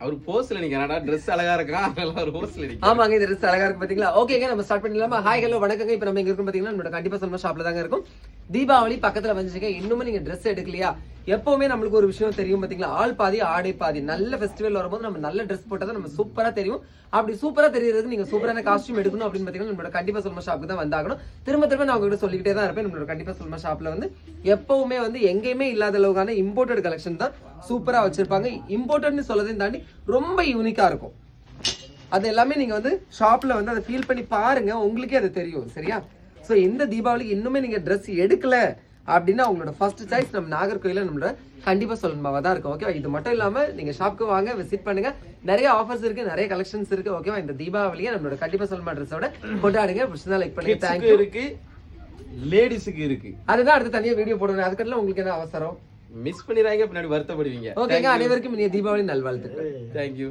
அவர் போஸ்ல நிக்கிறா, Dress அழகா இருக்கா, அதனால ஒரு போஸ்ல நிக்கிறா. ஆமாங்க, இந்த Dress அழகா இருக்கு பாத்தீங்களா? ஓகேங்க, நம்ம ஸ்டார்ட் பண்ணிடலாமா? ஹாய் ஹலோ வணக்கங்க. இப்போ நம்ம எங்க இருக்கோம் பாத்தீங்கன்னா நம்மளோட கண்டிப்பா சொல்லுமா ஷாப்ல தாங்க இருக்கும். தீபாவளி பக்கத்துல வந்துச்சுங்க. இன்னுமே நீங்க Dress எடுக்கலையா? எப்பவுமே நம்மளுக்கு ஒரு விஷயம் தெரியும் பாத்தீங்களா, ஆள் பாதி ஆடை பாதி. நல்ல ஃபெஸ்டிவல் வரும்போது நம்ம நல்ல Dress போட்டா தான் நம்ம சூப்பரா தெரியும். அப்படி சூப்பரா தெரியறதுக்கு நீங்க சூப்பரான காஸ்டியூம் எடுக்கணும் அப்படின்னு பாத்தீங்கன்னா நம்மளோட கண்டிப்பா சொல்லுமா ஷாப்புக்கு தான் வந்தாகணும். திரும்ப திரும்ப நான் உங்ககிட்ட சொல்லிக்கிட்டே தான் இருப்பேன். நம்மளோட கண்டிப்பா சொல்லுமா ஷாப்ல வந்து எப்பவுமே வந்து எங்கேயுமே இல்லாத அளவுக்கான இம்போர்ட்டட் கலெக்ஷன் தான் சூப்பரா வச்சிருப்பாங்க. இம்போர்ட்டட்னு சொல்லதையும் தாண்டி ரொம்ப யூனிக்கா இருக்கும். அது எல்லாமே நீங்க வந்து ஷாப்ல வந்து அதை ஃபீல் பண்ணி பாருங்க, உங்களுக்கே அது தெரியும். சரியா? ஸோ இந்த தீபாவளிக்கு இன்னுமே நீங்க ட்ரெஸ் எடுக்கல அப்படின்னா உங்களோட ஃபர்ஸ்ட் சாய்ஸ் நம்ம நாகர்கோயில நம்மளோட கண்டிப்பா சொல்லணுமாவா தான் இருக்கும். ஓகேவா? இது மட்டும் இல்லாம நீங்க ஷாப்க்கு வாங்க, விசிட் பண்ணுங்க. நிறைய ஆஃபர்ஸ் இருக்கு, நிறைய கலெக்ஷன்ஸ் இருக்கு. ஓகேவா? இந்த தீபாவளியை நம்மளோட கண்டிப்பா சொல்லணுமா ட்ரெஸ்ஸோட கொண்டாடுங்க. பிடிச்சதா லைக் பண்ணுங்க. தேங்க்யூ. இருக்கு, லேடிஸுக்கு இருக்கு. அதுதான் அடுத்து தனியா வீடியோ போடுறேன். அதுக்கெல்லாம் உங்களுக்கு என்ன அவசரம்? மிஸ் பண்ணிடுறாங்க, பின்னாடி வருத்தப்படுவீங்க. ஓகேங்க, அனைவருக்கும் இனிய தீபாவளி நல்வாழ்த்துக்கள். தேங்க்யூ.